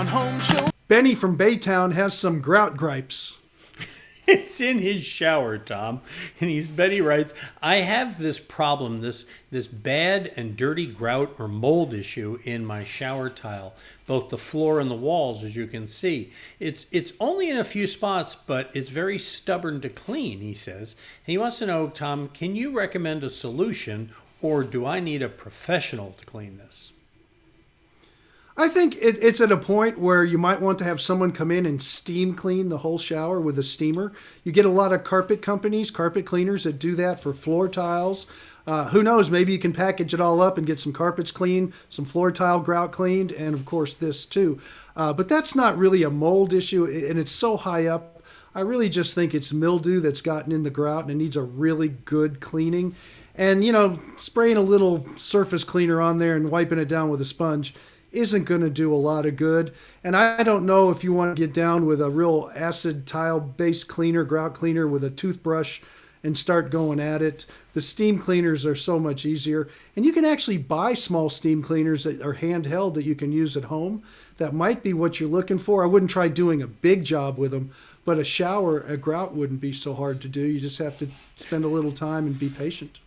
Home Show. Benny from Baytown has some grout gripes. It's in his shower, Tom. And Betty writes, I have this problem, this bad and dirty grout or mold issue in my shower tile, both the floor and the walls, as you can see. It's only in a few spots, but it's very stubborn to clean, he says. And he wants to know, Tom, can you recommend a solution, or do I need a professional to clean this? I think it's at a point where you might want to have someone come in and steam clean the whole shower with a steamer. You get a lot of carpet companies, carpet cleaners that do that for floor tiles. Who knows, maybe you can package it all up and get some carpets cleaned, some floor tile grout cleaned, and of course this too. But that's not really a mold issue, and it's so high up. I really just think it's mildew that's gotten in the grout and it needs a really good cleaning. And, spraying a little surface cleaner on there and wiping it down with a sponge isn't going to do a lot of good. And I don't know if you want to get down with a real acid tile-based cleaner, grout cleaner with a toothbrush and start going at it. The steam cleaners are so much easier. And you can actually buy small steam cleaners that are handheld that you can use at home. That might be what you're looking for. I wouldn't try doing a big job with them, but a grout wouldn't be so hard to do. You just have to spend a little time and be patient.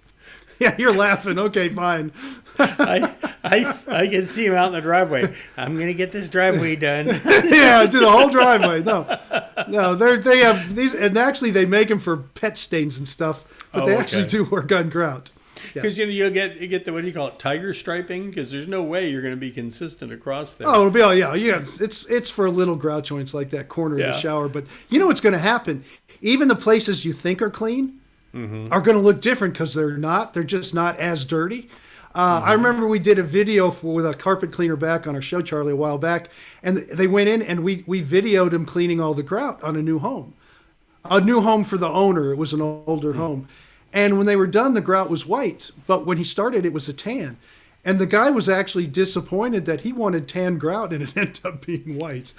Yeah, you're laughing. Okay, fine. I can see him out in the driveway. I'm going to get this driveway done. Yeah, do the whole driveway. No, they have these, and actually they make them for pet stains and stuff, but they actually do work on grout. Because you get the, what do you call it, tiger striping? Because there's no way you're going to be consistent across there. Oh, it'll be it's for little grout joints like that corner of the shower. But you know what's going to happen? Even the places you think are clean are going to look different because they're not. They're just not as dirty. I remember we did a video with a carpet cleaner back on our show, Charlie, a while back, and they went in and we videoed him cleaning all the grout on a new home for the owner. It was an older home. And when they were done, the grout was white, but when he started, it was a tan. And the guy was actually disappointed that he wanted tan grout and it ended up being white.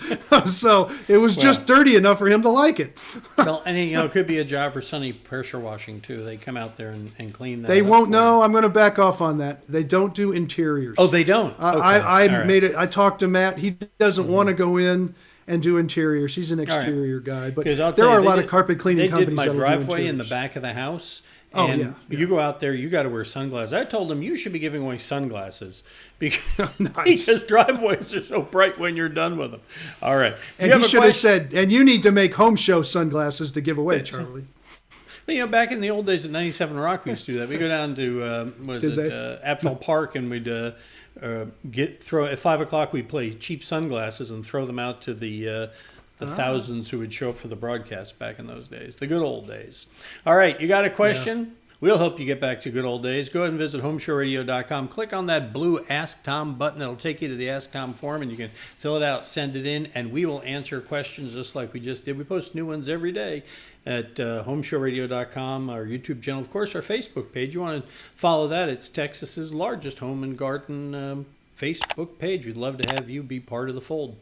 So it was just dirty enough for him to like it. Well, and it could be a job for Sunny pressure washing too. They come out there and clean that. They won't know. I'm going to back off on that. They don't do interiors. Oh, they don't? Okay. I talked to Matt. He doesn't want to go in and do interiors. He's an exterior guy. But there are a lot of carpet cleaning companies that will do interiors. They did my driveway in the back of the house. And you go out there, you got to wear sunglasses. I told them you should be giving away sunglasses because driveways are so bright when you're done with them. All right. And he should have said, and you need to make home show sunglasses to give away, Charlie. Well, back in the old days at 97 Rock, we used to do that. We go down to Apfel Park, and we'd throw at 5 o'clock. We'd play cheap sunglasses and throw them out to the thousands who would show up for the broadcast back in those days, the good old days. All right, you got a question? Yeah. We'll help you get back to good old days. Go ahead and visit HomeShowRadio.com. Click on that blue Ask Tom button. It'll take you to the Ask Tom form, and you can fill it out, send it in, and we will answer questions just like we just did. We post new ones every day at HomeShowRadio.com, our YouTube channel, of course, our Facebook page. You want to follow that. It's Texas's largest home and garden Facebook page. We'd love to have you be part of the fold.